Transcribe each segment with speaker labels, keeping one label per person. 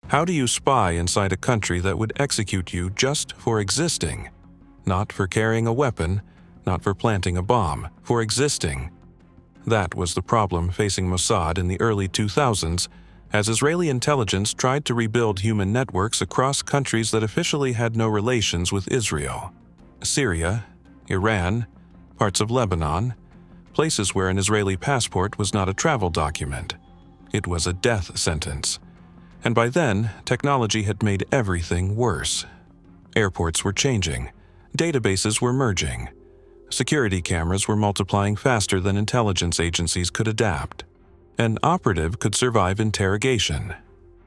Speaker 1: How do you spy inside a country that would execute you just for existing? Not for carrying a weapon, not for planting a bomb, for existing. That was the problem facing Mossad in the early 2000s, as Israeli intelligence tried to rebuild human networks across countries that officially had no relations with Israel. Syria, Iran, parts of Lebanon, places where an Israeli passport was not a travel document. It was a death sentence. And by then, technology had made everything worse. Airports were changing. Databases were merging. Security cameras were multiplying faster than intelligence agencies could adapt. An operative could survive interrogation.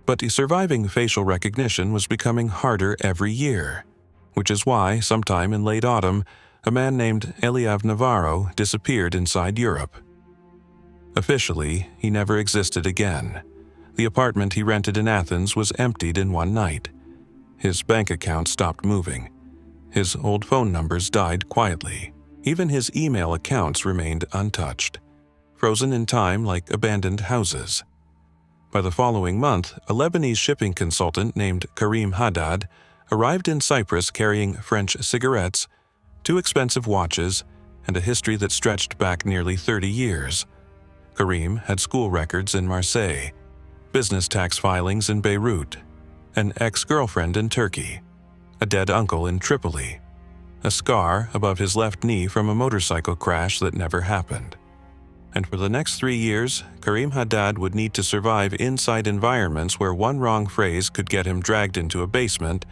Speaker 1: But surviving facial recognition was becoming harder every year, which is why, sometime in late autumn, a man named Eliav Navarro disappeared inside Europe. Officially, he never existed again. The apartment he rented in Athens was emptied in one night. His bank account stopped moving. His old phone numbers died quietly. Even his email accounts remained untouched, frozen in time like abandoned houses. By the following month, a Lebanese shipping consultant named Karim Haddad arrived in Cyprus carrying French cigarettes, 2 expensive watches, and a history that stretched back nearly 30 years. Karim had school records in Marseille, business tax filings in Beirut, an ex-girlfriend in Turkey, a dead uncle in Tripoli, a scar above his left knee from a motorcycle crash that never happened. And for the next 3 years, Karim Haddad would need to survive inside environments where one wrong phrase could get him dragged into a basement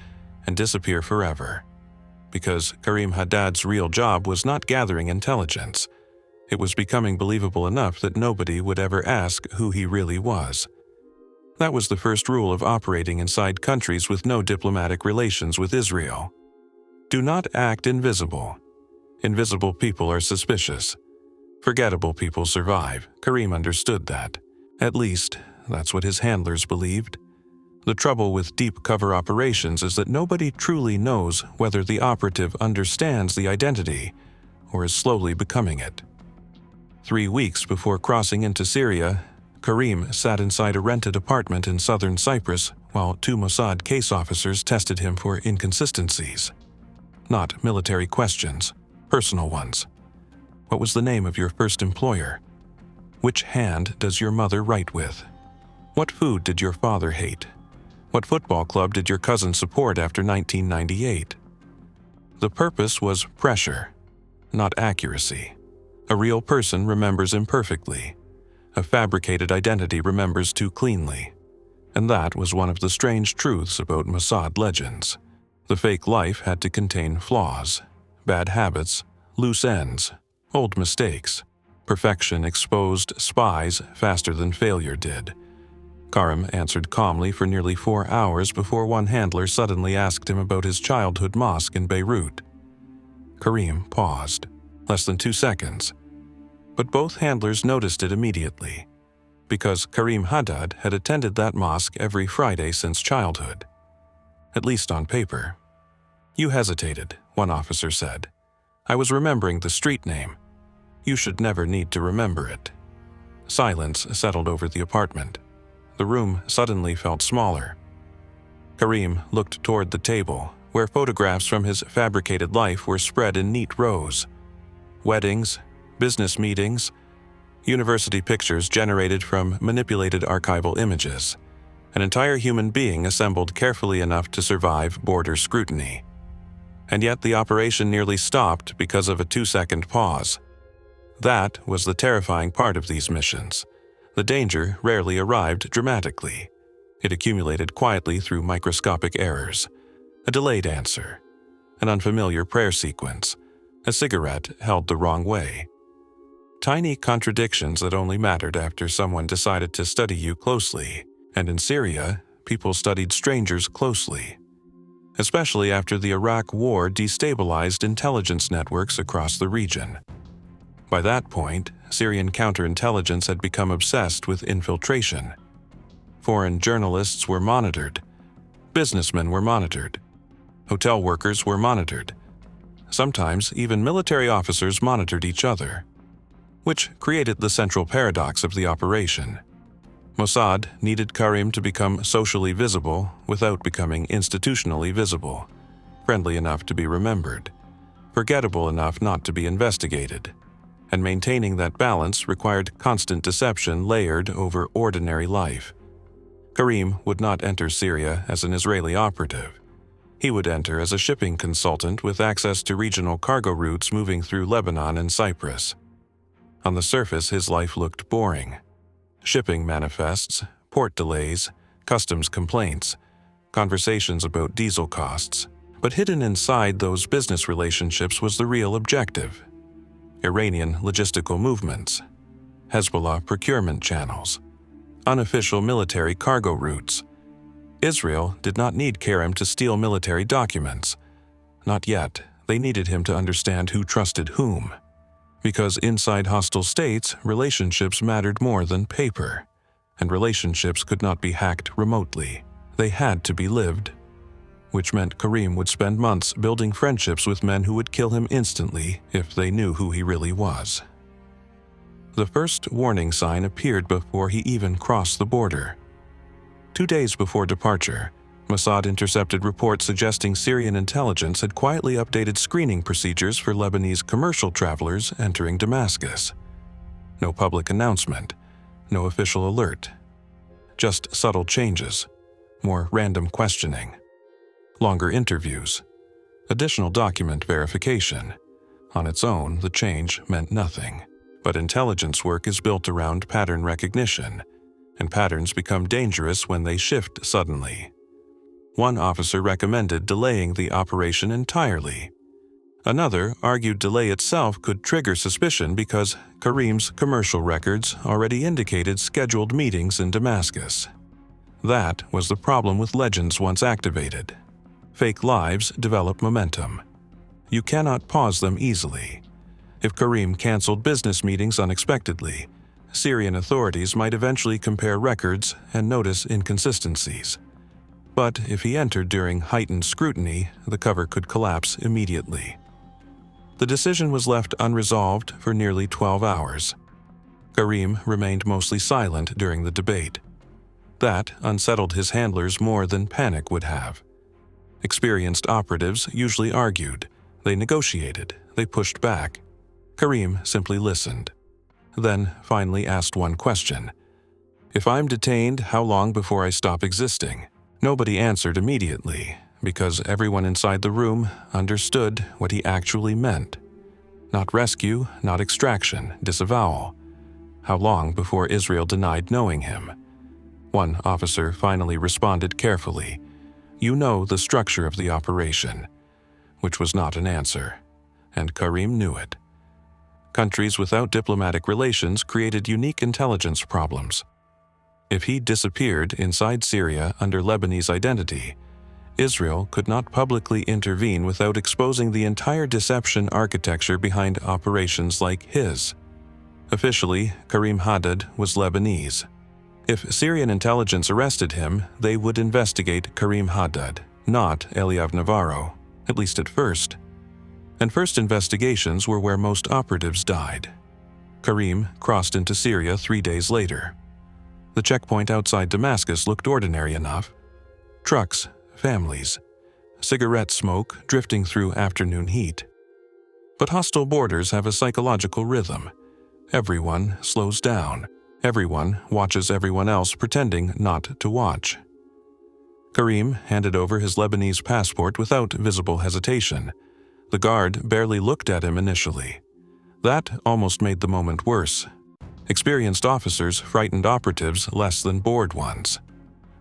Speaker 1: and disappear forever. Because Karim Haddad's real job was not gathering intelligence. It was becoming believable enough that nobody would ever ask who he really was. That was the first rule of operating inside countries with no diplomatic relations with Israel. Do not act invisible. Invisible people are suspicious. Forgettable people survive. Karim understood that. At least, that's what his handlers believed. The trouble with deep cover operations is that nobody truly knows whether the operative understands the identity or is slowly becoming it. 3 weeks before crossing into Syria, Karim sat inside a rented apartment in southern Cyprus while 2 Mossad case officers tested him for inconsistencies. Not military questions, personal ones. What was the name of your first employer? Which hand does your mother write with? What food did your father hate? What football club did your cousin support after 1998? The purpose was pressure, not accuracy. A real person remembers imperfectly. A fabricated identity remembers too cleanly. And that was one of the strange truths about Mossad legends. The fake life had to contain flaws, bad habits, loose ends, old mistakes. Perfection exposed spies faster than failure did. Karim answered calmly for nearly 4 hours before one handler suddenly asked him about his childhood mosque in Beirut. Karim paused, less than 2 seconds. But both handlers noticed it immediately, because Karim Haddad had attended that mosque every Friday since childhood. At least on paper. You hesitated, one officer said. I was remembering the street name. You should never need to remember it. Silence settled over the apartment. The room suddenly felt smaller. Karim looked toward the table, where photographs from his fabricated life were spread in neat rows. Weddings, business meetings, university pictures generated from manipulated archival images. An entire human being assembled carefully enough to survive border scrutiny. And yet the operation nearly stopped because of a 2-second pause. That was the terrifying part of these missions. The danger rarely arrived dramatically. It accumulated quietly through microscopic errors. A delayed answer, an unfamiliar prayer sequence, a cigarette held the wrong way. Tiny contradictions that only mattered after someone decided to study you closely. And in Syria, people studied strangers closely. Especially after the Iraq War destabilized intelligence networks across the region. By that point, Syrian counterintelligence had become obsessed with infiltration. Foreign journalists were monitored. Businessmen were monitored. Hotel workers were monitored. Sometimes even military officers monitored each other, which created the central paradox of the operation. Mossad needed Karim to become socially visible without becoming institutionally visible, friendly enough to be remembered, forgettable enough not to be investigated, and maintaining that balance required constant deception layered over ordinary life. Karim would not enter Syria as an Israeli operative. He would enter as a shipping consultant with access to regional cargo routes moving through Lebanon and Cyprus. On the surface, his life looked boring. Shipping manifests, port delays, customs complaints, conversations about diesel costs. But hidden inside those business relationships was the real objective: Iranian logistical movements, Hezbollah procurement channels, unofficial military cargo routes. Israel did not need Karim to steal military documents. Not yet. They needed him to understand who trusted whom. Because inside hostile states, relationships mattered more than paper, and relationships could not be hacked remotely. They had to be lived, which meant Karim would spend months building friendships with men who would kill him instantly if they knew who he really was. The first warning sign appeared before he even crossed the border. 2 days before departure, Mossad intercepted reports suggesting Syrian intelligence had quietly updated screening procedures for Lebanese commercial travelers entering Damascus. No public announcement, no official alert. Just subtle changes, more random questioning, longer interviews, additional document verification. On its own, the change meant nothing. But intelligence work is built around pattern recognition, and patterns become dangerous when they shift suddenly. One officer recommended delaying the operation entirely. Another argued delay itself could trigger suspicion because Karim's commercial records already indicated scheduled meetings in Damascus. That was the problem with legends once activated. Fake lives develop momentum. You cannot pause them easily. If Karim canceled business meetings unexpectedly, Syrian authorities might eventually compare records and notice inconsistencies. But if he entered during heightened scrutiny, the cover could collapse immediately. The decision was left unresolved for nearly 12 hours. Karim remained mostly silent during the debate. That unsettled his handlers more than panic would have. Experienced operatives usually argued. They negotiated. They pushed back. Karim simply listened. Then finally asked one question. "If I'm detained, how long before I stop existing?" Nobody answered immediately, because everyone inside the room understood what he actually meant. Not rescue, not extraction, disavowal. How long before Israel denied knowing him? One officer finally responded carefully. "You know the structure of the operation," which was not an answer, and Karim knew it. Countries without diplomatic relations created unique intelligence problems. If he disappeared inside Syria under Lebanese identity, Israel could not publicly intervene without exposing the entire deception architecture behind operations like his. Officially, Karim Haddad was Lebanese. If Syrian intelligence arrested him, they would investigate Karim Haddad, not Eliav Navarro, at least at first. And first investigations were where most operatives died. Karim crossed into Syria 3 days later. The checkpoint outside Damascus looked ordinary enough. Trucks, families, cigarette smoke drifting through afternoon heat. But hostile borders have a psychological rhythm. Everyone slows down. Everyone watches everyone else pretending not to watch. Karim handed over his Lebanese passport without visible hesitation. The guard barely looked at him initially. That almost made the moment worse. Experienced officers frightened operatives less than bored ones.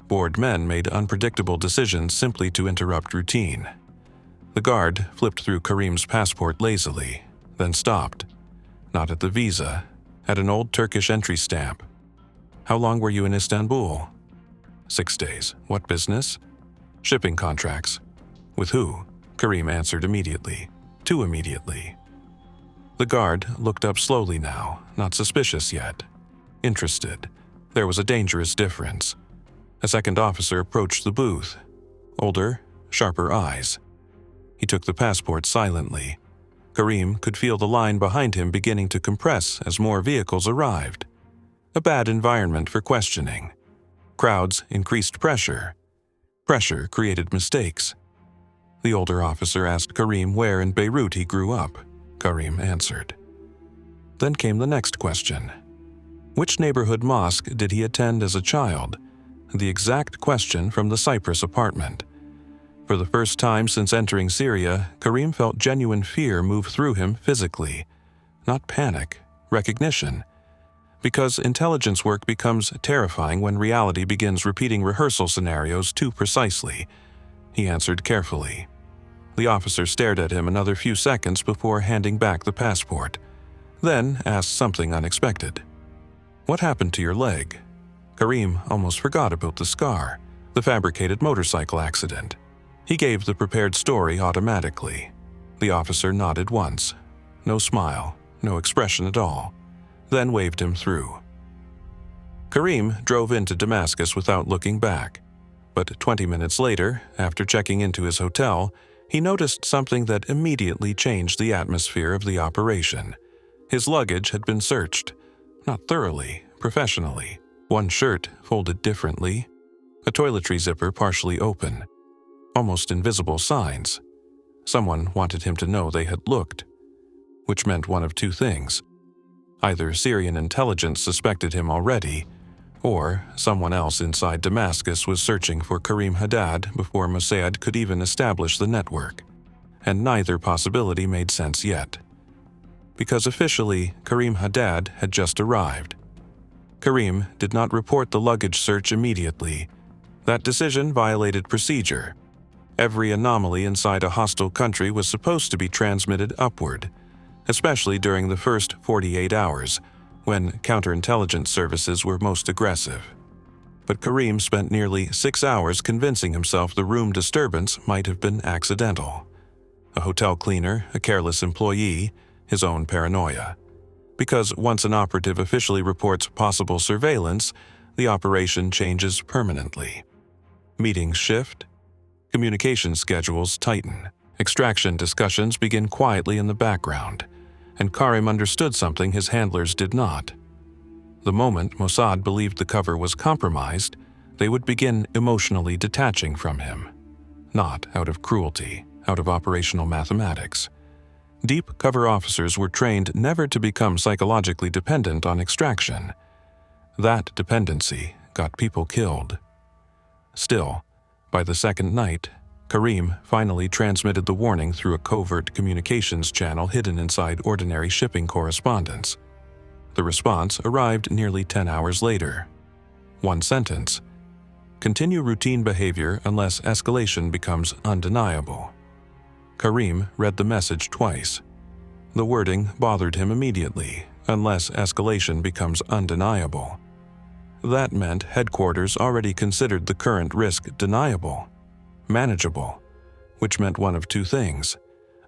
Speaker 1: Bored men made unpredictable decisions simply to interrupt routine. The guard flipped through Karim's passport lazily, then stopped. Not at the visa, at an old Turkish entry stamp. "How long were you in Istanbul?" 6 days. "What business?" "Shipping contracts." "With who?" Karim answered immediately. Too immediately. The guard looked up slowly now, not suspicious yet. Interested. There was a dangerous difference. A second officer approached the booth. Older, sharper eyes. He took the passport silently. Karim could feel the line behind him beginning to compress as more vehicles arrived. A bad environment for questioning. Crowds increased pressure. Pressure created mistakes. The older officer asked Karim where in Beirut he grew up. Karim answered. Then came the next question. Which neighborhood mosque did he attend as a child? The exact question from the Cyprus apartment. For the first time since entering Syria, Karim felt genuine fear move through him physically. Not panic, recognition. Because intelligence work becomes terrifying when reality begins repeating rehearsal scenarios too precisely. He answered carefully. The officer stared at him another few seconds before handing back the passport, then asked something unexpected. What happened to your leg? Karim almost forgot about the scar, the fabricated motorcycle accident. He gave the prepared story automatically. The officer nodded once. No smile, no expression at all, then waved him through. Karim drove into Damascus without looking back. But 20 minutes later, after checking into his hotel, he noticed something that immediately changed the atmosphere of the operation. His luggage had been searched. Not thoroughly, professionally. One shirt folded differently. A toiletry zipper partially open. Almost invisible signs. Someone wanted him to know they had looked. Which meant one of two things. Either Syrian intelligence suspected him already, or someone else inside Damascus was searching for Karim Haddad before Mossad could even establish the network. And neither possibility made sense yet. Because officially, Karim Haddad had just arrived. Karim did not report the luggage search immediately. That decision violated procedure. Every anomaly inside a hostile country was supposed to be transmitted upward, especially during the first 48 hours, when counterintelligence services were most aggressive. But Karim spent nearly 6 hours convincing himself the room disturbance might have been accidental. A hotel cleaner, a careless employee, his own paranoia. Because once an operative officially reports possible surveillance, the operation changes permanently. Meetings shift. Communication schedules tighten. Extraction discussions begin quietly in the background, and Karim understood something his handlers did not. The moment Mossad believed the cover was compromised, they would begin emotionally detaching from him. Not out of cruelty, out of operational mathematics. Deep cover officers were trained never to become psychologically dependent on extraction. That dependency got people killed. Still, by the second night, Karim finally transmitted the warning through a covert communications channel hidden inside ordinary shipping correspondence. The response arrived nearly 10 hours later. One sentence: continue routine behavior unless escalation becomes undeniable. Karim read the message twice. The wording bothered him immediately, unless escalation becomes undeniable. That meant headquarters already considered the current risk deniable, manageable, which meant one of two things.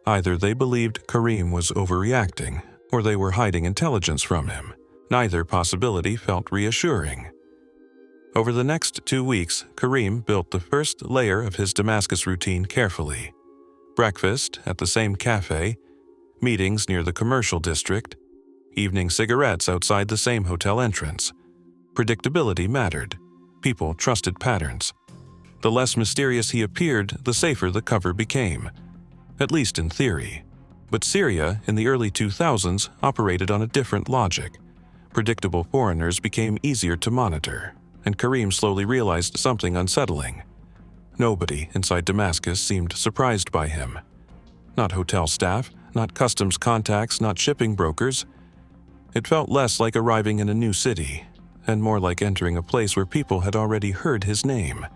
Speaker 1: Either they believed Karim was overreacting, or they were hiding intelligence from him. Neither possibility felt reassuring. Over the next 2 weeks, Karim built the first layer of his Damascus routine carefully. Breakfast at the same cafe, meetings near the commercial district, evening cigarettes outside the same hotel entrance. Predictability mattered. People trusted patterns. The less mysterious he appeared, the safer the cover became. At least in theory. But Syria, in the early 2000s, operated on a different logic. Predictable foreigners became easier to monitor, and Karim slowly realized something unsettling. Nobody inside Damascus seemed surprised by him. Not hotel staff, not customs contacts, not shipping brokers. It felt less like arriving in a new city, and more like entering a place where people had already heard his name.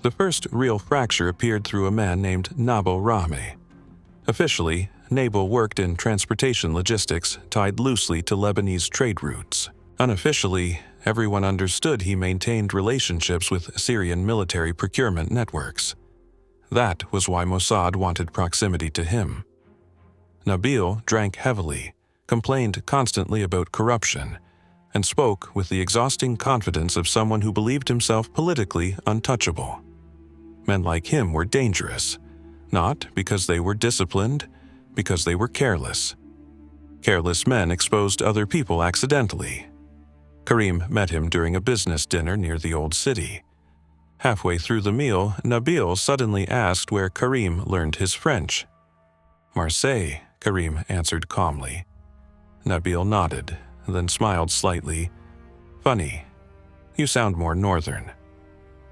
Speaker 1: The first real fracture appeared through a man named Nabil Rahmi. Officially, Nabil worked in transportation logistics tied loosely to Lebanese trade routes. Unofficially, everyone understood he maintained relationships with Syrian military procurement networks. That was why Mossad wanted proximity to him. Nabil drank heavily, complained constantly about corruption, and spoke with the exhausting confidence of someone who believed himself politically untouchable. Men like him were dangerous, not because they were disciplined, because they were careless. Careless men exposed other people accidentally. Karim met him during a business dinner near the old city. Halfway through the meal, Nabil suddenly asked where Karim learned his French. "Marseille," Karim answered calmly. Nabil nodded, then smiled slightly. "Funny. You sound more northern."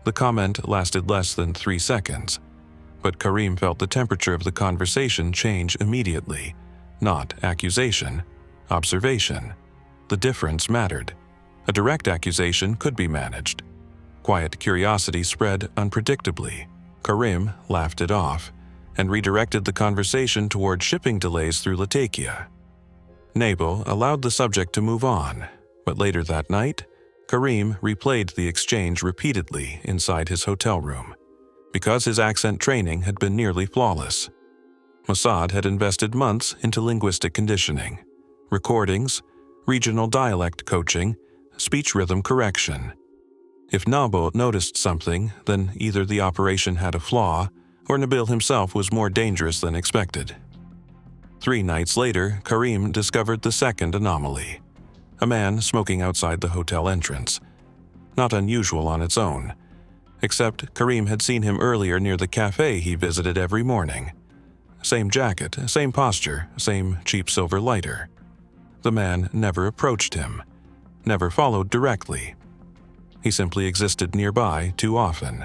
Speaker 1: The comment lasted less than 3 seconds, but Karim felt the temperature of the conversation change immediately. Not accusation, observation. The difference mattered. A direct accusation could be managed. Quiet curiosity spread unpredictably. Karim laughed it off and redirected the conversation toward shipping delays through Latakia. Nabil allowed the subject to move on, but later that night, Karim replayed the exchange repeatedly inside his hotel room, because his accent training had been nearly flawless. Mossad had invested months into linguistic conditioning, recordings, regional dialect coaching, speech rhythm correction. If Nabil noticed something, then either the operation had a flaw, or Nabil himself was more dangerous than expected. 3 nights later, Karim discovered the second anomaly: a man smoking outside the hotel entrance. Not unusual on its own, except Karim had seen him earlier near the cafe he visited every morning. Same jacket, same posture, same cheap silver lighter. The man never approached him, never followed directly. He simply existed nearby too often.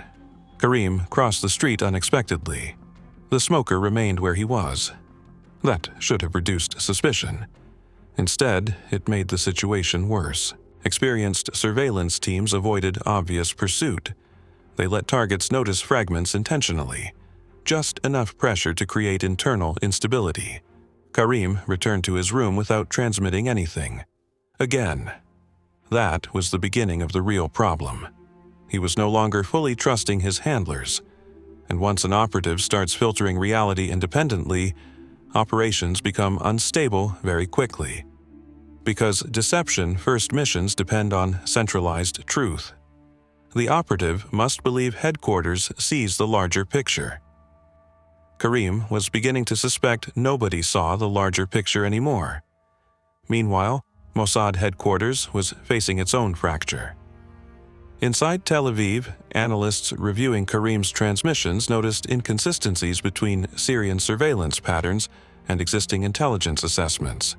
Speaker 1: Karim crossed the street unexpectedly. The smoker remained where he was. That should have reduced suspicion. Instead, it made the situation worse. Experienced surveillance teams avoided obvious pursuit. They let targets notice fragments intentionally. Just enough pressure to create internal instability. Karim returned to his room without transmitting anything. Again. That was the beginning of the real problem. He was no longer fully trusting his handlers. And once an operative starts filtering reality independently, operations become unstable very quickly. Because deception-first missions depend on centralized truth. The operative must believe headquarters sees the larger picture. Karim was beginning to suspect nobody saw the larger picture anymore. Meanwhile, Mossad headquarters was facing its own fracture. Inside Tel Aviv, analysts reviewing Karim's transmissions noticed inconsistencies between Syrian surveillance patterns and existing intelligence assessments.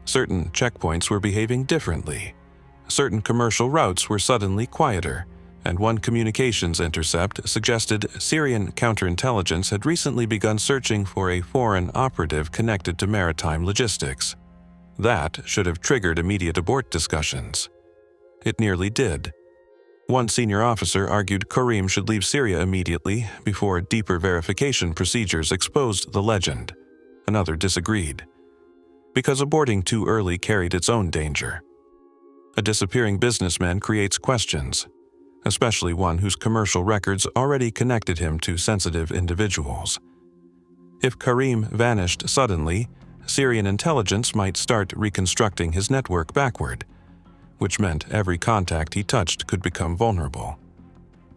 Speaker 1: Certain checkpoints were behaving differently. Certain commercial routes were suddenly quieter, and one communications intercept suggested Syrian counterintelligence had recently begun searching for a foreign operative connected to maritime logistics. That should have triggered immediate abort discussions. It nearly did. One senior officer argued Karim should leave Syria immediately before deeper verification procedures exposed the legend. Another disagreed. Because aborting too early carried its own danger. A disappearing businessman creates questions, especially one whose commercial records already connected him to sensitive individuals. If Karim vanished suddenly, Syrian intelligence might start reconstructing his network backward, which meant every contact he touched could become vulnerable.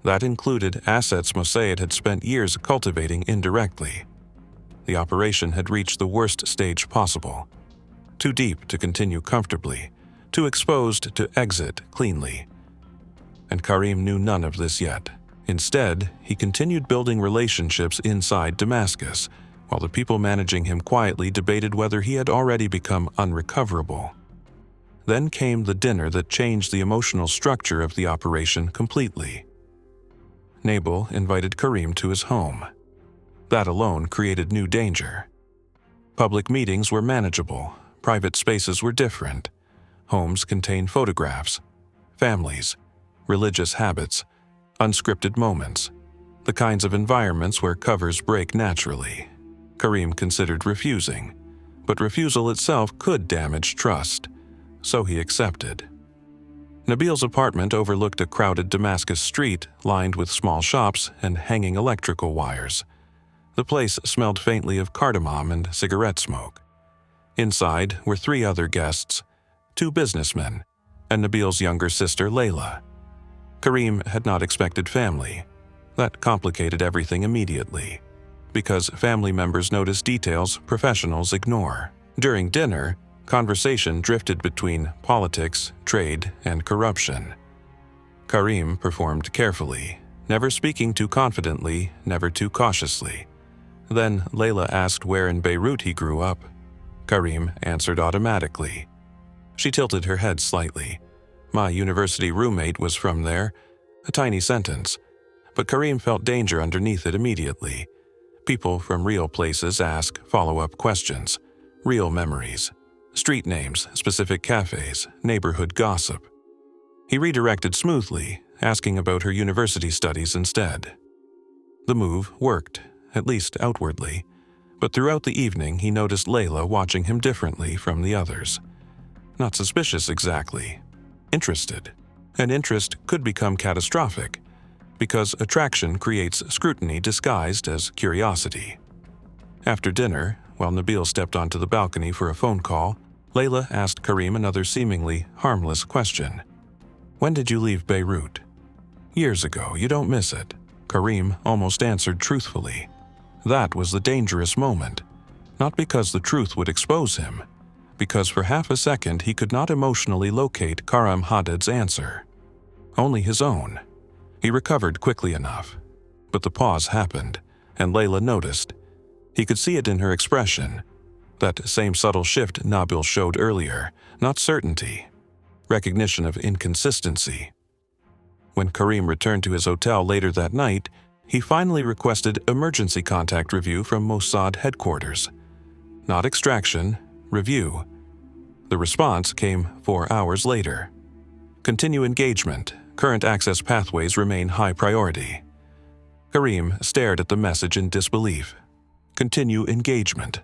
Speaker 1: That included assets Mossad had spent years cultivating indirectly. The operation had reached the worst stage possible. Too deep to continue comfortably, too exposed to exit cleanly. And Karim knew none of this yet. Instead, he continued building relationships inside Damascus, while the people managing him quietly debated whether he had already become unrecoverable. Then came the dinner that changed the emotional structure of the operation completely. Nabil invited Karim to his home. That alone created new danger. Public meetings were manageable, private spaces were different. Homes contained photographs, families, religious habits, unscripted moments, the kinds of environments where covers break naturally. Karim considered refusing, but refusal itself could damage trust, so he accepted. Nabil's apartment overlooked a crowded Damascus street lined with small shops and hanging electrical wires. The place smelled faintly of cardamom and cigarette smoke. Inside were 3 other guests, 2 businessmen, and Nabil's younger sister Layla. Karim had not expected family. That complicated everything immediately, because family members notice details professionals ignore. During dinner, conversation drifted between politics, trade, and corruption. Karim performed carefully, never speaking too confidently, never too cautiously. Then Layla asked where in Beirut he grew up. Karim answered automatically. She tilted her head slightly. My university roommate was from there. A tiny sentence. But Karim felt danger underneath it immediately. People from real places ask follow-up questions. Real memories. Street names, specific cafes, neighborhood gossip. He redirected smoothly, asking about her university studies instead. The move worked, at least outwardly, but throughout the evening he noticed Layla watching him differently from the others. Not suspicious exactly. Interested. And interest could become catastrophic, because attraction creates scrutiny disguised as curiosity. After dinner, while Nabil stepped onto the balcony for a phone call, Layla asked Karim another seemingly harmless question. "When did you leave Beirut?" "Years ago, you don't miss it," Karim almost answered truthfully. That was the dangerous moment. Not because the truth would expose him, because for half a second he could not emotionally locate Karam Haddad's answer. Only his own. He recovered quickly enough. But the pause happened, and Layla noticed. He could see it in her expression. That same subtle shift Nabil showed earlier, not certainty. Recognition of inconsistency. When Karim returned to his hotel later that night, he finally requested emergency contact review from Mossad headquarters. Not extraction, review. The response came 4 hours later. Continue engagement. Current access pathways remain high priority. Karim stared at the message in disbelief. Continue engagement.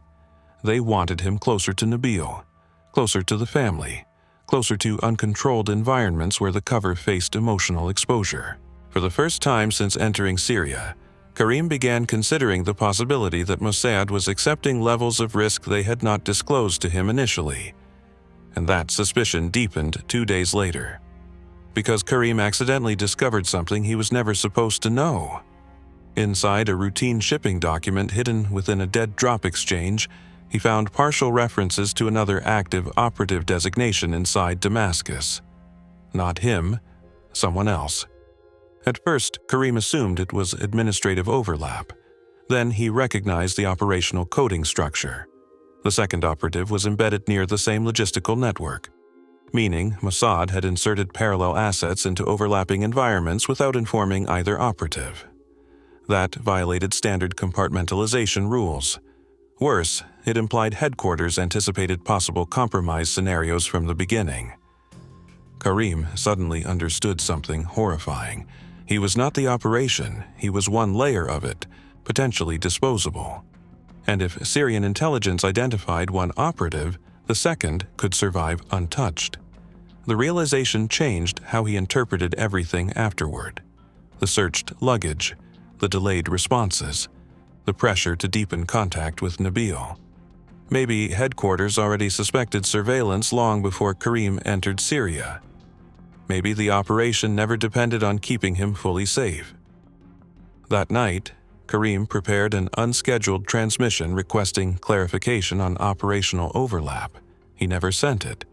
Speaker 1: They wanted him closer to Nabil, closer to the family, closer to uncontrolled environments where the cover faced emotional exposure. For the first time since entering Syria, Karim began considering the possibility that Mossad was accepting levels of risk they had not disclosed to him initially. And that suspicion deepened 2 days later. Because Karim accidentally discovered something he was never supposed to know. Inside a routine shipping document hidden within a dead drop exchange, he found partial references to another active operative designation inside Damascus. Not him, someone else. At first, Karim assumed it was administrative overlap. Then he recognized the operational coding structure. The second operative was embedded near the same logistical network, meaning Mossad had inserted parallel assets into overlapping environments without informing either operative. That violated standard compartmentalization rules. Worse, it implied headquarters anticipated possible compromise scenarios from the beginning. Karim suddenly understood something horrifying. He was not the operation, he was one layer of it, potentially disposable. And if Syrian intelligence identified one operative, the second could survive untouched. The realization changed how he interpreted everything afterward. The searched luggage, the delayed responses, the pressure to deepen contact with Nabil. Maybe headquarters already suspected surveillance long before Karim entered Syria. Maybe the operation never depended on keeping him fully safe. That night, Karim prepared an unscheduled transmission requesting clarification on operational overlap. He never sent it,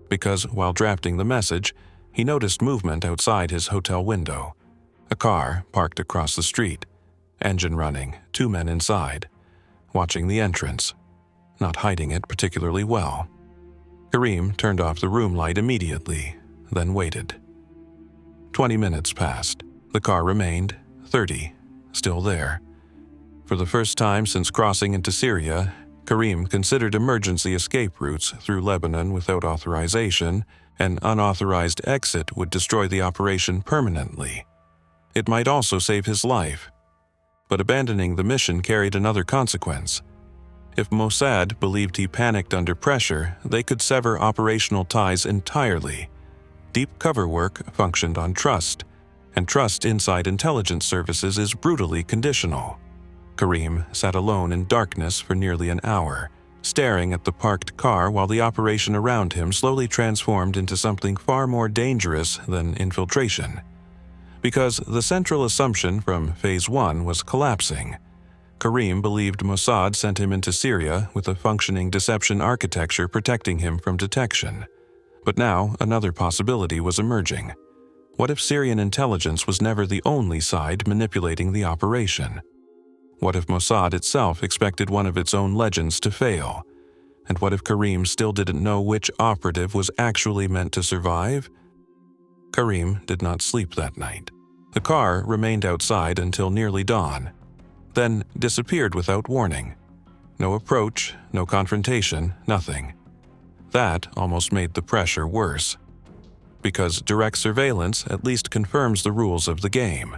Speaker 1: because while drafting the message, he noticed movement outside his hotel window. A car parked across the street, engine running, 2 men inside, watching the entrance, not hiding it particularly well. Karim turned off the room light immediately, then waited. 20 minutes passed. The car remained, 30, still there. For the first time since crossing into Syria, Karim considered emergency escape routes through Lebanon without authorization. An unauthorized exit would destroy the operation permanently. It might also save his life. But abandoning the mission carried another consequence. If Mossad believed he panicked under pressure, they could sever operational ties entirely. Deep cover work functioned on trust, and trust inside intelligence services is brutally conditional. Karim sat alone in darkness for nearly an hour, staring at the parked car while the operation around him slowly transformed into something far more dangerous than infiltration. Because the central assumption from Phase 1 was collapsing. Karim believed Mossad sent him into Syria with a functioning deception architecture protecting him from detection. But now another possibility was emerging. What if Syrian intelligence was never the only side manipulating the operation? What if Mossad itself expected one of its own legends to fail? And what if Karim still didn't know which operative was actually meant to survive? Karim did not sleep that night. The car remained outside until nearly dawn, then disappeared without warning. No approach, no confrontation, nothing. That almost made the pressure worse. Because direct surveillance at least confirms the rules of the game.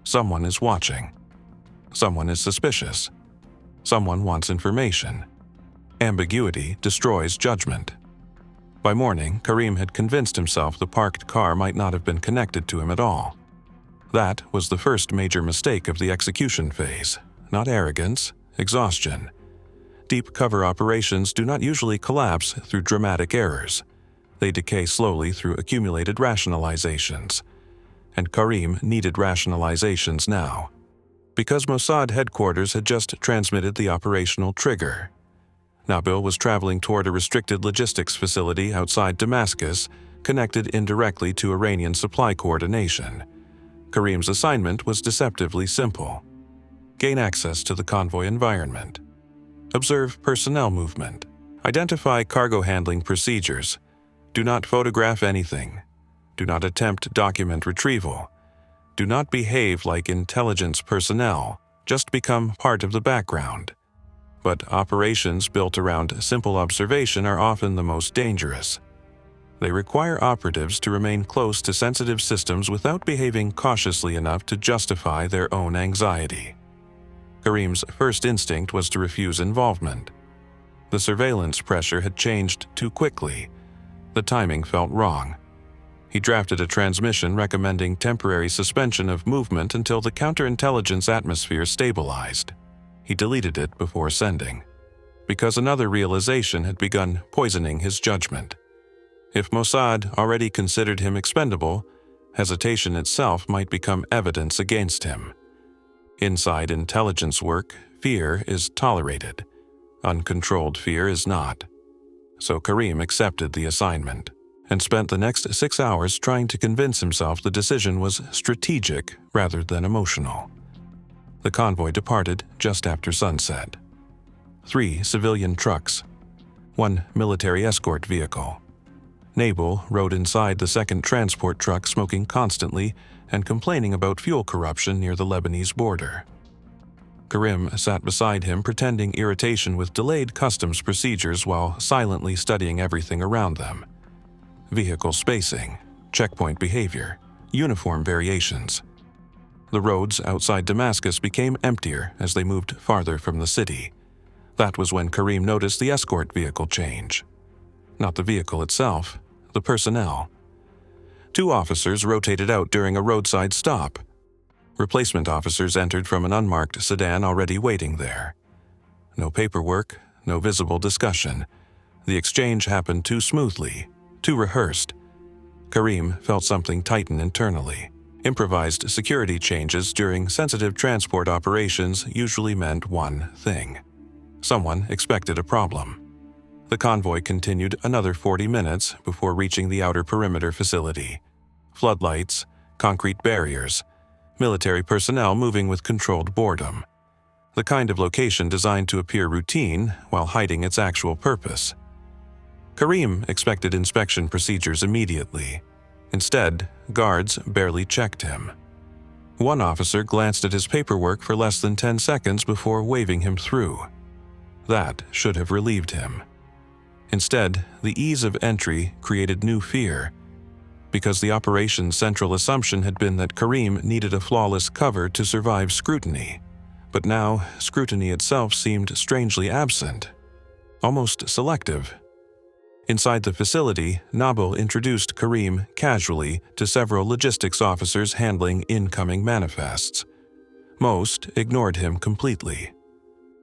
Speaker 1: Someone is watching. Someone is suspicious. Someone wants information. Ambiguity destroys judgment. By morning, Karim had convinced himself the parked car might not have been connected to him at all. That was the first major mistake of the execution phase, not arrogance, exhaustion. Deep cover operations do not usually collapse through dramatic errors. They decay slowly through accumulated rationalizations. And Karim needed rationalizations now. Because Mossad headquarters had just transmitted the operational trigger. Nabil was traveling toward a restricted logistics facility outside Damascus, connected indirectly to Iranian supply coordination. Karim's assignment was deceptively simple. Gain access to the convoy environment. Observe personnel movement. Identify cargo handling procedures. Do not photograph anything. Do not attempt document retrieval. Do not behave like intelligence personnel. Just become part of the background. But operations built around simple observation are often the most dangerous. They require operatives to remain close to sensitive systems without behaving cautiously enough to justify their own anxiety. Karim's first instinct was to refuse involvement. The surveillance pressure had changed too quickly. The timing felt wrong. He drafted a transmission recommending temporary suspension of movement until the counterintelligence atmosphere stabilized. He deleted it before sending, because another realization had begun poisoning his judgment. If Mossad already considered him expendable, hesitation itself might become evidence against him. Inside intelligence work, fear is tolerated. Uncontrolled fear is not. So Karim accepted the assignment and spent the next 6 hours trying to convince himself the decision was strategic rather than emotional. The convoy departed just after sunset. 3 civilian trucks, 1 military escort vehicle. Nabil rode inside the second transport truck, smoking constantly and complaining about fuel corruption near the Lebanese border. Karim sat beside him, pretending irritation with delayed customs procedures while silently studying everything around them. Vehicle spacing, checkpoint behavior, uniform variations. The roads outside Damascus became emptier as they moved farther from the city. That was when Karim noticed the escort vehicle change. Not the vehicle itself, the personnel. 2 officers rotated out during a roadside stop. Replacement officers entered from an unmarked sedan already waiting there. No paperwork, no visible discussion. The exchange happened too smoothly, too rehearsed. Karim felt something tighten internally. Improvised security changes during sensitive transport operations usually meant one thing. Someone expected a problem. The convoy continued another 40 minutes before reaching the outer perimeter facility. Floodlights, concrete barriers, military personnel moving with controlled boredom. The kind of location designed to appear routine while hiding its actual purpose. Karim expected inspection procedures immediately. Instead, guards barely checked him. One officer glanced at his paperwork for less than 10 seconds before waving him through. That should have relieved him. Instead, the ease of entry created new fear, because the operation's central assumption had been that Karim needed a flawless cover to survive scrutiny. But now, scrutiny itself seemed strangely absent, almost selective. Inside the facility, Nabil introduced Karim casually to several logistics officers handling incoming manifests. Most ignored him completely.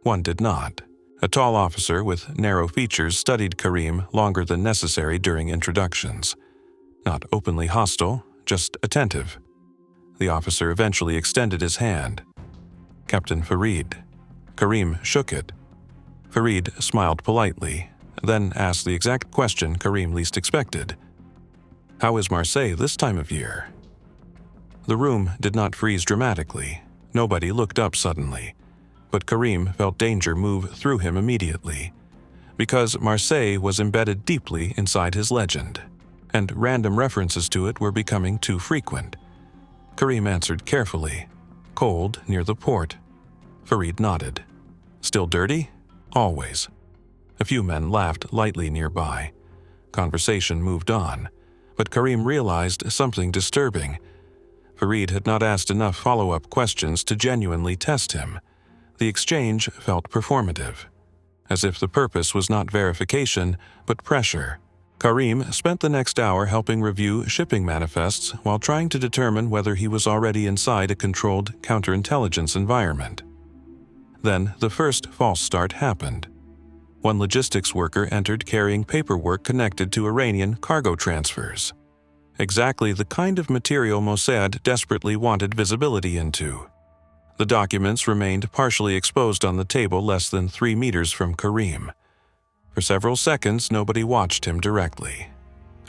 Speaker 1: One did not. A tall officer with narrow features studied Karim longer than necessary during introductions. Not openly hostile, just attentive. The officer eventually extended his hand. Captain Farid. Karim shook it. Farid smiled politely, then asked the exact question Karim least expected. "How is Marseille this time of year?" The room did not freeze dramatically. Nobody looked up suddenly. But Karim felt danger move through him immediately. Because Marseille was embedded deeply inside his legend, and random references to it were becoming too frequent. Karim answered carefully. "Cold near the port." Farid nodded. "Still dirty?" "Always." A few men laughed lightly nearby. Conversation moved on, but Karim realized something disturbing. Farid had not asked enough follow-up questions to genuinely test him. The exchange felt performative, as if the purpose was not verification, but pressure. Karim spent the next hour helping review shipping manifests while trying to determine whether he was already inside a controlled counterintelligence environment. Then the first false start happened. One logistics worker entered carrying paperwork connected to Iranian cargo transfers. Exactly the kind of material Mossad desperately wanted visibility into. The documents remained partially exposed on the table less than 3 meters from Karim. For several seconds, nobody watched him directly.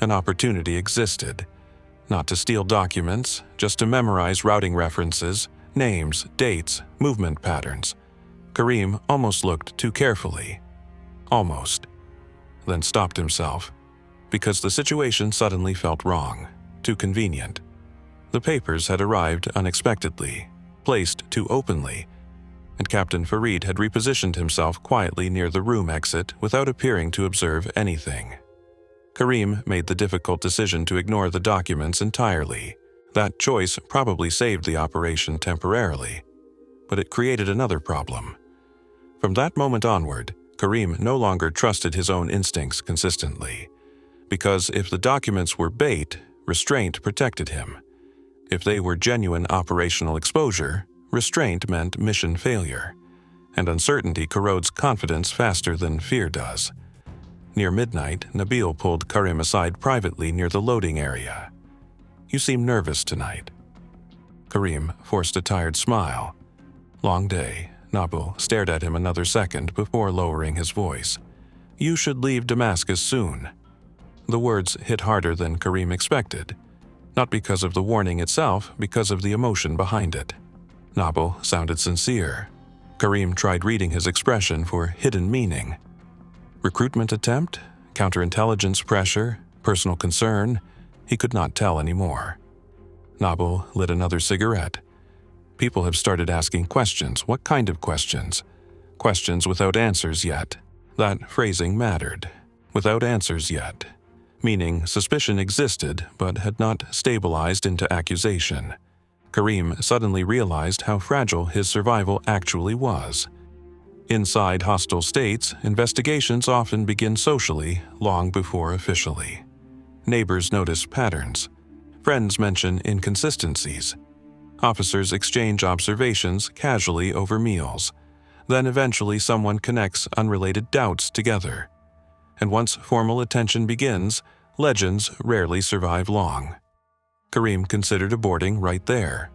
Speaker 1: An opportunity existed. Not to steal documents, just to memorize routing references, names, dates, movement patterns. Karim almost looked too carefully. Almost. Then stopped himself, because the situation suddenly felt wrong, too convenient. The papers had arrived unexpectedly, placed too openly, and Captain Farid had repositioned himself quietly near the room exit without appearing to observe anything. Karim made the difficult decision to ignore the documents entirely. That choice probably saved the operation temporarily, but it created another problem. From that moment onward, Karim no longer trusted his own instincts consistently, because if the documents were bait, restraint protected him. If they were genuine operational exposure, restraint meant mission failure, and uncertainty corrodes confidence faster than fear does. Near midnight, Nabil pulled Karim aside privately near the loading area. "You seem nervous tonight." Karim forced a tired smile. "Long day." Nabil stared at him another second before lowering his voice. "You should leave Damascus soon." The words hit harder than Karim expected. Not because of the warning itself, because of the emotion behind it. Nabil sounded sincere. Karim tried reading his expression for hidden meaning. Recruitment attempt? Counterintelligence pressure? Personal concern? He could not tell anymore. Nabil lit another cigarette. People have started asking questions. What kind of questions? Questions without answers yet. That phrasing mattered. Without answers yet. Meaning suspicion existed but had not stabilized into accusation. Karim suddenly realized how fragile his survival actually was. Inside hostile states, investigations often begin socially long before officially. Neighbors notice patterns. Friends mention inconsistencies. Officers exchange observations casually over meals. Then eventually someone connects unrelated doubts together. And once formal attention begins, legends rarely survive long. Karim considered aborting right there.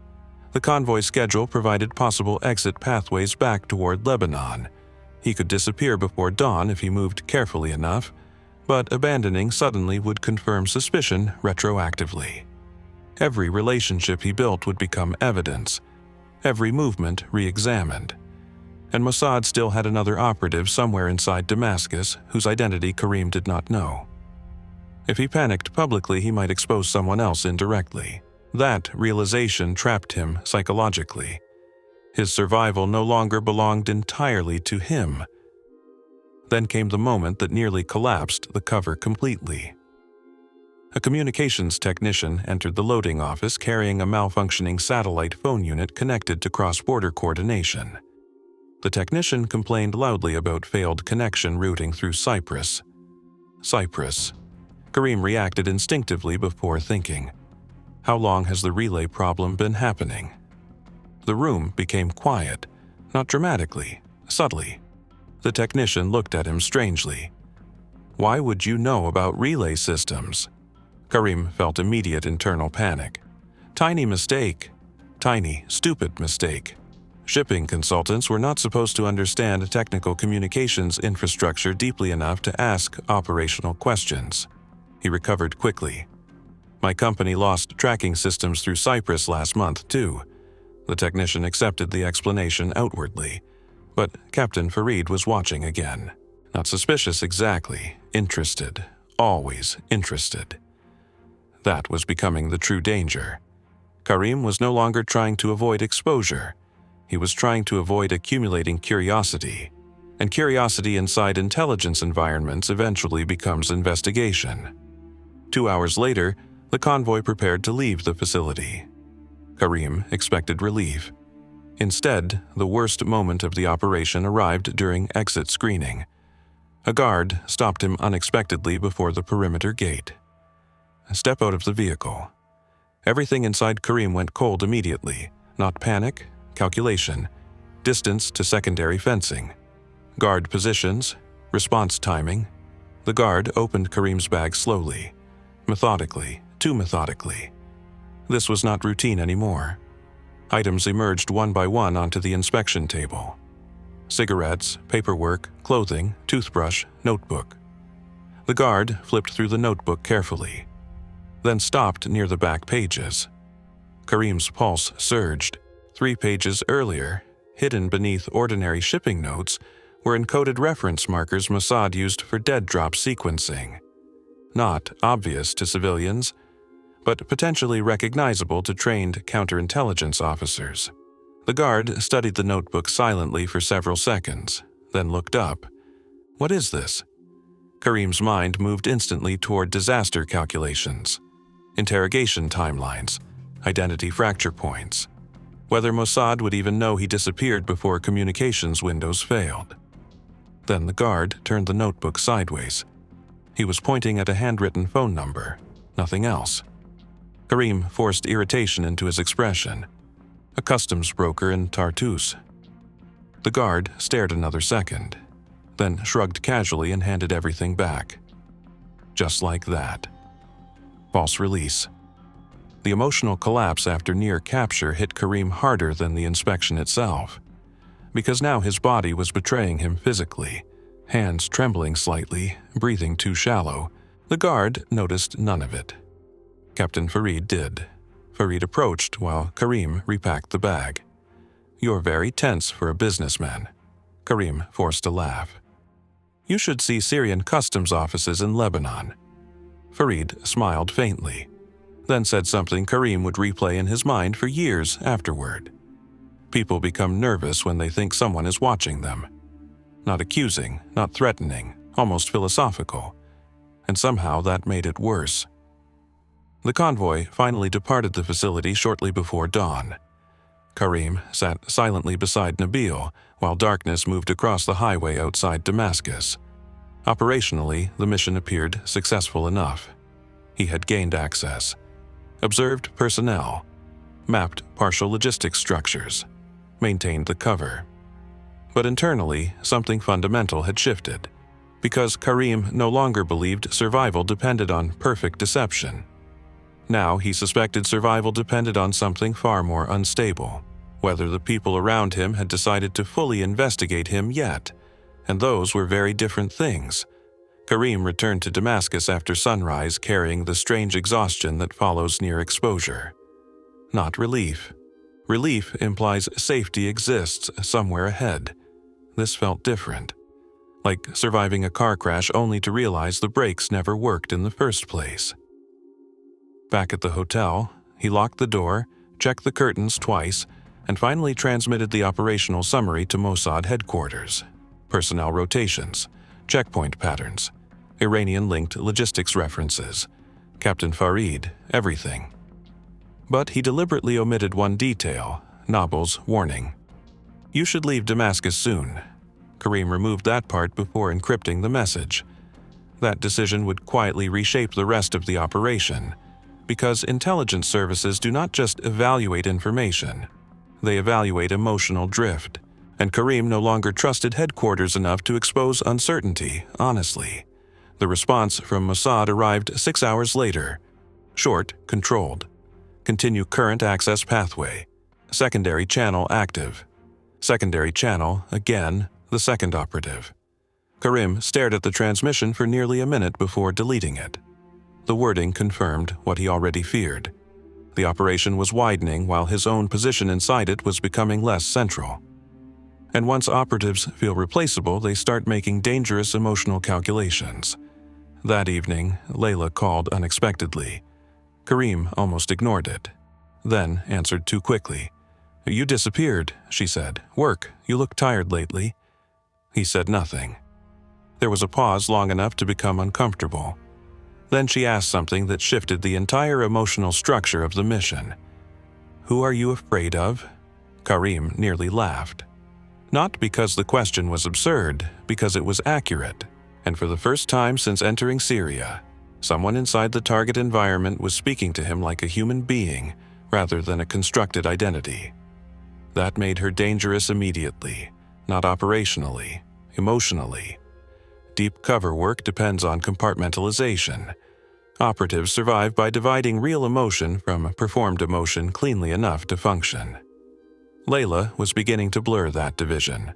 Speaker 1: The convoy schedule provided possible exit pathways back toward Lebanon. He could disappear before dawn if he moved carefully enough, but abandoning suddenly would confirm suspicion retroactively. Every relationship he built would become evidence, every movement re-examined. And Mossad still had another operative somewhere inside Damascus whose identity Karim did not know. If he panicked publicly, he might expose someone else indirectly. That realization trapped him psychologically. His survival no longer belonged entirely to him. Then came the moment that nearly collapsed the cover completely. A communications technician entered the loading office carrying a malfunctioning satellite phone unit connected to cross-border coordination. The technician complained loudly about failed connection routing through Cyprus. Cyprus. Karim reacted instinctively before thinking. How long has the relay problem been happening? The room became quiet, not dramatically, subtly. The technician looked at him strangely. "Why would you know about relay systems?" Karim felt immediate internal panic. Tiny mistake. Tiny, stupid mistake. Shipping consultants were not supposed to understand technical communications infrastructure deeply enough to ask operational questions. He recovered quickly. My company lost tracking systems through Cyprus last month, too. The technician accepted the explanation outwardly, but Captain Farid was watching again. Not suspicious exactly, interested, always interested. That was becoming the true danger. Karim was no longer trying to avoid exposure. He was trying to avoid accumulating curiosity, and curiosity inside intelligence environments eventually becomes investigation. 2 hours later, the convoy prepared to leave the facility. Karim expected relief. Instead, the worst moment of the operation arrived during exit screening. A guard stopped him unexpectedly before the perimeter gate. "Step out of the vehicle." Everything inside Karim went cold immediately. Not panic, calculation, distance to secondary fencing, guard positions, response timing. The guard opened Karim's bag slowly, methodically, too methodically. This was not routine anymore. Items emerged one by one onto the inspection table. Cigarettes, paperwork, clothing, toothbrush, notebook. The guard flipped through the notebook carefully, then stopped near the back pages. Karim's pulse surged. 3 pages earlier, hidden beneath ordinary shipping notes, were encoded reference markers Mossad used for dead drop sequencing. Not obvious to civilians, but potentially recognizable to trained counterintelligence officers. The guard studied the notebook silently for several seconds, then looked up. "What is this?" Karim's mind moved instantly toward disaster calculations, interrogation timelines, identity fracture points. Whether Mossad would even know he disappeared before communications windows failed. Then the guard turned the notebook sideways. He was pointing at a handwritten phone number, nothing else. Karim forced irritation into his expression. A customs broker in Tartus. The guard stared another second, then shrugged casually and handed everything back. Just like that. False release. The emotional collapse after near capture hit Karim harder than the inspection itself, because now his body was betraying him physically, hands trembling slightly, breathing too shallow. The guard noticed none of it. Captain Farid did. Farid approached while Karim repacked the bag. "You're very tense for a businessman." Karim forced a laugh. "You should see Syrian customs offices in Lebanon." Farid smiled faintly, then said something Karim would replay in his mind for years afterward. People become nervous when they think someone is watching them. Not accusing, not threatening, almost philosophical. And somehow that made it worse. The convoy finally departed the facility shortly before dawn. Karim sat silently beside Nabil while darkness moved across the highway outside Damascus. Operationally, the mission appeared successful enough. He had gained access, observed personnel, mapped partial logistics structures, maintained the cover. But internally, something fundamental had shifted, because Karim no longer believed survival depended on perfect deception. Now he suspected survival depended on something far more unstable, whether the people around him had decided to fully investigate him yet, and those were very different things. Karim returned to Damascus after sunrise carrying the strange exhaustion that follows near exposure. Not relief. Relief implies safety exists somewhere ahead. This felt different, like surviving a car crash only to realize the brakes never worked in the first place. Back at the hotel, he locked the door, checked the curtains twice, and finally transmitted the operational summary to Mossad headquarters. Personnel rotations, checkpoint patterns, Iranian-linked logistics references, Captain Farid, everything. But he deliberately omitted one detail, Nabil's warning. "You should leave Damascus soon." Karim removed that part before encrypting the message. That decision would quietly reshape the rest of the operation, because intelligence services do not just evaluate information, they evaluate emotional drift, and Karim no longer trusted headquarters enough to expose uncertainty honestly. The response from Mossad arrived 6 hours later. Short, controlled. Continue current access pathway. Secondary channel active. Secondary channel, again, the second operative. Karim stared at the transmission for nearly a minute before deleting it. The wording confirmed what he already feared. The operation was widening while his own position inside it was becoming less central. And once operatives feel replaceable, they start making dangerous emotional calculations. That evening, Layla called unexpectedly. Karim almost ignored it, then answered too quickly. "You disappeared," she said. "Work, you look tired lately." He said nothing. There was a pause long enough to become uncomfortable. Then she asked something that shifted the entire emotional structure of the mission. "Who are you afraid of?" Karim nearly laughed. Not because the question was absurd, because it was accurate. And for the first time since entering Syria, someone inside the target environment was speaking to him like a human being rather than a constructed identity. That made her dangerous immediately, not operationally, emotionally. Deep cover work depends on compartmentalization. Operatives survive by dividing real emotion from performed emotion cleanly enough to function. Layla was beginning to blur that division.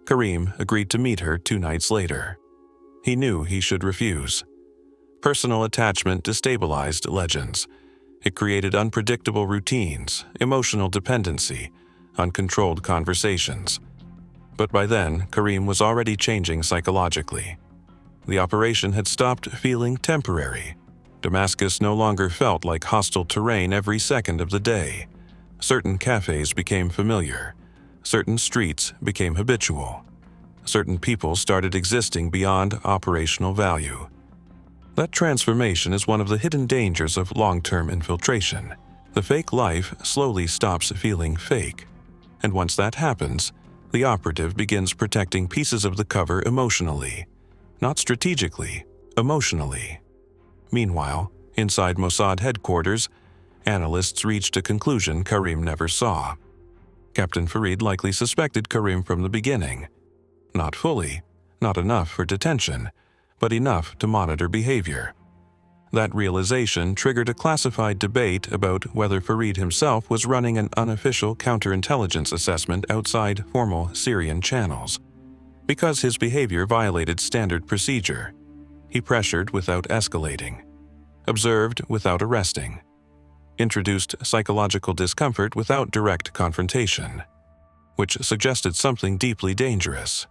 Speaker 1: Karim agreed to meet her 2 nights later. He knew he should refuse. Personal attachment destabilized legends. It created unpredictable routines, emotional dependency, uncontrolled conversations. But by then, Karim was already changing psychologically. The operation had stopped feeling temporary. Damascus no longer felt like hostile terrain every second of the day. Certain cafes became familiar. Certain streets became habitual. Certain people started existing beyond operational value. That transformation is one of the hidden dangers of long-term infiltration. The fake life slowly stops feeling fake. And once that happens, the operative begins protecting pieces of the cover emotionally. Not strategically, emotionally. Meanwhile, inside Mossad headquarters, analysts reached a conclusion Karim never saw. Captain Farid likely suspected Karim from the beginning. Not fully, not enough for detention, but enough to monitor behavior. That realization triggered a classified debate about whether Farid himself was running an unofficial counterintelligence assessment outside formal Syrian channels. Because his behavior violated standard procedure. He pressured without escalating. Observed without arresting. Introduced psychological discomfort without direct confrontation, which suggested something deeply dangerous.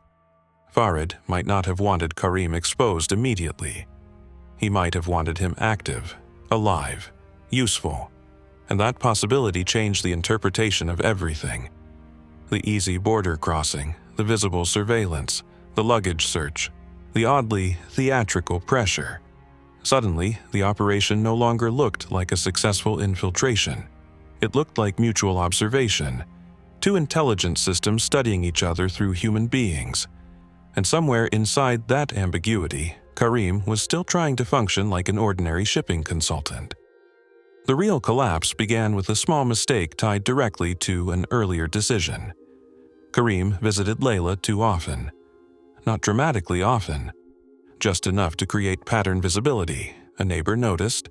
Speaker 1: Farid might not have wanted Karim exposed immediately. He might have wanted him active, alive, useful, and that possibility changed the interpretation of everything. The easy border crossing, the visible surveillance, the luggage search, the oddly theatrical pressure. Suddenly, the operation no longer looked like a successful infiltration. It looked like mutual observation, 2 intelligence systems studying each other through human beings. And somewhere inside that ambiguity, Karim was still trying to function like an ordinary shipping consultant. The real collapse began with a small mistake tied directly to an earlier decision. Karim visited Layla too often. Not dramatically often. Just enough to create pattern visibility. A neighbor noticed.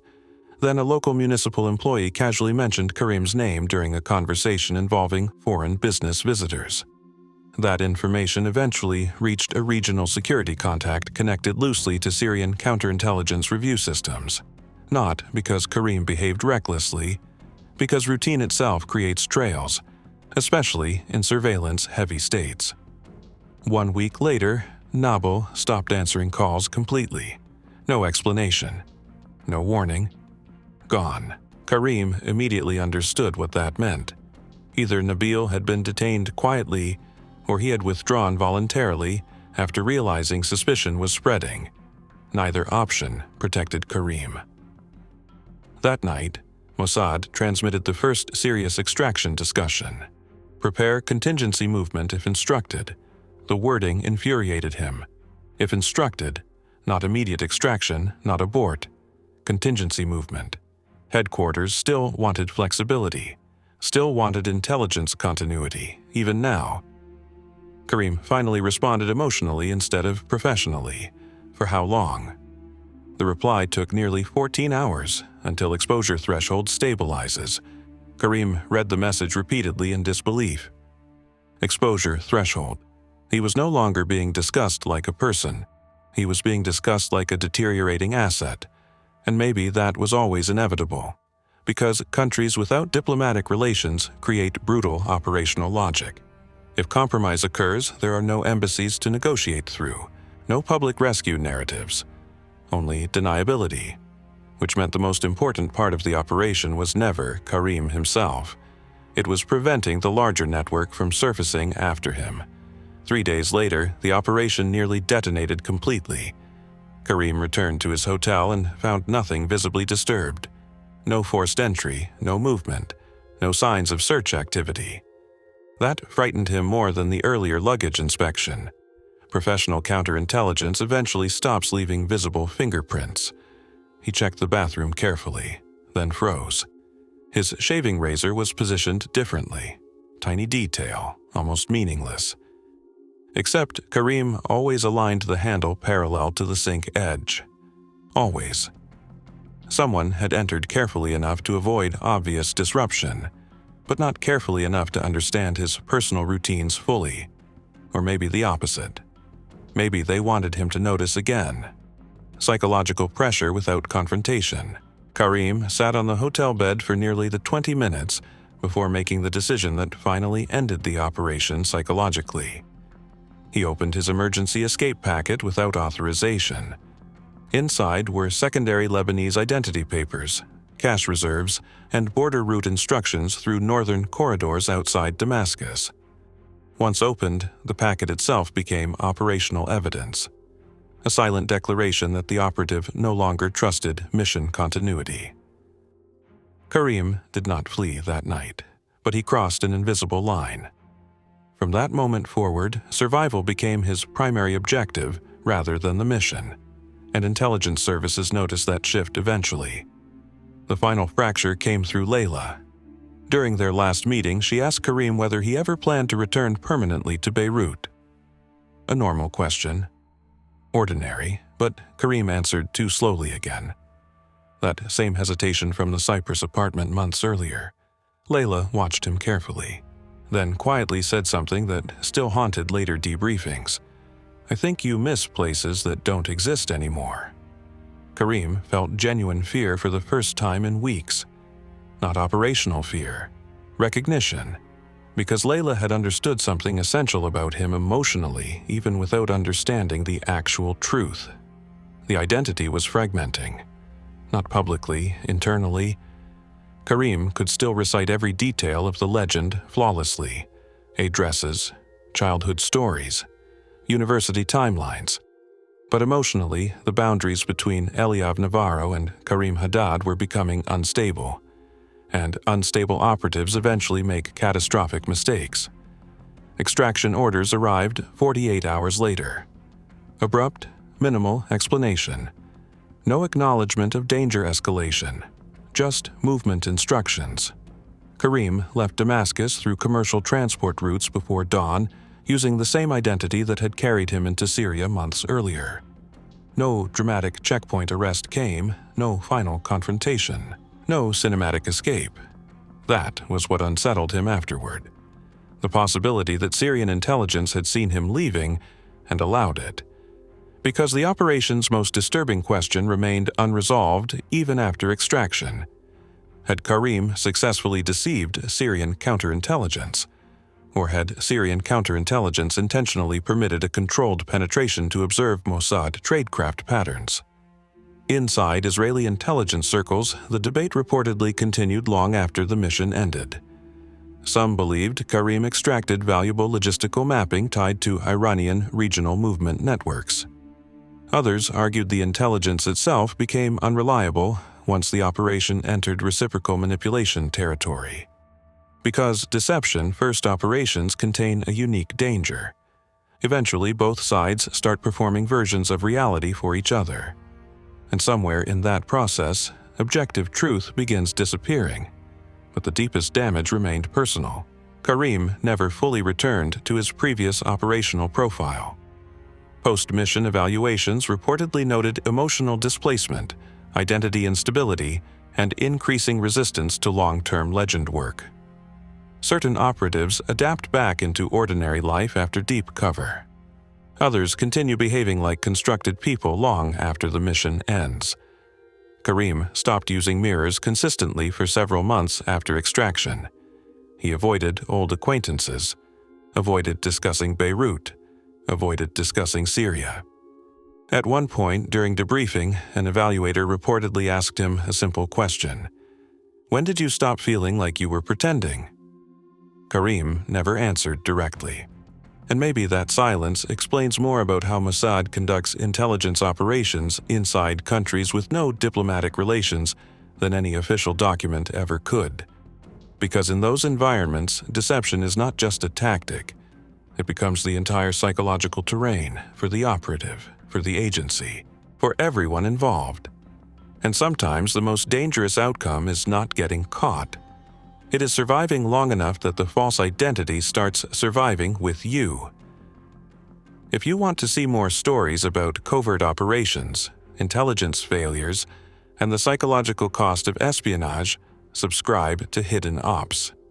Speaker 1: Then a local municipal employee casually mentioned Karim's name during a conversation involving foreign business visitors. That information eventually reached a regional security contact connected loosely to Syrian counterintelligence review systems. Not because Karim behaved recklessly, because routine itself creates trails, especially in surveillance-heavy states. 1 week later, Nabil stopped answering calls completely. No explanation. No warning. Gone. Karim immediately understood what that meant. Either Nabil had been detained quietly, or he had withdrawn voluntarily after realizing suspicion was spreading. Neither option protected Karim. That night, Mossad transmitted the first serious extraction discussion. Prepare contingency movement if instructed. The wording infuriated him. If instructed, not immediate extraction, not abort. Contingency movement. Headquarters still wanted flexibility, still wanted intelligence continuity, even now. Karim finally responded emotionally instead of professionally. For how long? The reply took nearly 14 hours, until exposure threshold stabilizes. Karim read the message repeatedly in disbelief. Exposure threshold. He was no longer being discussed like a person. He was being discussed like a deteriorating asset. And maybe that was always inevitable, because countries without diplomatic relations create brutal operational logic. If compromise occurs, there are no embassies to negotiate through, no public rescue narratives, only deniability, which meant the most important part of the operation was never Karim himself. It was preventing the larger network from surfacing after him. 3 days later, the operation nearly detonated completely. Karim returned to his hotel and found nothing visibly disturbed. No forced entry, no movement, no signs of search activity. That frightened him more than the earlier luggage inspection. Professional counterintelligence eventually stops leaving visible fingerprints. He checked the bathroom carefully, then froze. His shaving razor was positioned differently. Tiny detail, almost meaningless. Except Karim always aligned the handle parallel to the sink edge. Always. Someone had entered carefully enough to avoid obvious disruption, but not carefully enough to understand his personal routines fully. Or maybe the opposite. Maybe they wanted him to notice again. Psychological pressure without confrontation. Karim sat on the hotel bed for nearly 20 minutes before making the decision that finally ended the operation psychologically. He opened his emergency escape packet without authorization. Inside were secondary Lebanese identity papers, cash reserves, and border route instructions through northern corridors outside Damascus. Once opened, the packet itself became operational evidence. A silent declaration that the operative no longer trusted mission continuity. Karim did not flee that night, but he crossed an invisible line. From that moment forward, survival became his primary objective rather than the mission, and intelligence services noticed that shift eventually. The final fracture came through Layla. During their last meeting, she asked Karim whether he ever planned to return permanently to Beirut. A normal question. Ordinary, but Karim answered too slowly again. That same hesitation from the Cyprus apartment months earlier. Layla watched him carefully, then quietly said something that still haunted later debriefings. "I think you miss places that don't exist anymore." Karim felt genuine fear for the first time in weeks. Not operational fear, recognition, because Layla had understood something essential about him emotionally even without understanding the actual truth. The identity was fragmenting. Not publicly, internally. Karim could still recite every detail of the legend flawlessly. Addresses, childhood stories, university timelines. But emotionally, the boundaries between Eliav Navarro and Karim Haddad were becoming unstable. And unstable operatives eventually make catastrophic mistakes. Extraction orders arrived 48 hours later. Abrupt, minimal explanation. No acknowledgement of danger escalation. Just movement instructions. Karim left Damascus through commercial transport routes before dawn, using the same identity that had carried him into Syria months earlier. No dramatic checkpoint arrest came, no final confrontation, no cinematic escape. That was what unsettled him afterward. The possibility that Syrian intelligence had seen him leaving and allowed it. Because the operation's most disturbing question remained unresolved even after extraction. Had Karim successfully deceived Syrian counterintelligence? Or had Syrian counterintelligence intentionally permitted a controlled penetration to observe Mossad tradecraft patterns? Inside Israeli intelligence circles, the debate reportedly continued long after the mission ended. Some believed Karim extracted valuable logistical mapping tied to Iranian regional movement networks. Others argued the intelligence itself became unreliable once the operation entered reciprocal manipulation territory. Because deception-first operations contain a unique danger. Eventually, both sides start performing versions of reality for each other. And somewhere in that process, objective truth begins disappearing. But the deepest damage remained personal. Karim never fully returned to his previous operational profile. Post-mission evaluations reportedly noted emotional displacement, identity instability, and increasing resistance to long-term legend work. Certain operatives adapt back into ordinary life after deep cover. Others continue behaving like constructed people long after the mission ends. Karim stopped using mirrors consistently for several months after extraction. He avoided old acquaintances, avoided discussing Beirut, avoided discussing Syria. At one point during debriefing, an evaluator reportedly asked him a simple question: "When did you stop feeling like you were pretending?" Karim never answered directly. And maybe that silence explains more about how Mossad conducts intelligence operations inside countries with no diplomatic relations than any official document ever could. Because in those environments, deception is not just a tactic. It becomes the entire psychological terrain for the operative, for the agency, for everyone involved. And sometimes the most dangerous outcome is not getting caught. It is surviving long enough that the false identity starts surviving with you. If you want to see more stories about covert operations, intelligence failures, and the psychological cost of espionage, subscribe to Hidden Ops.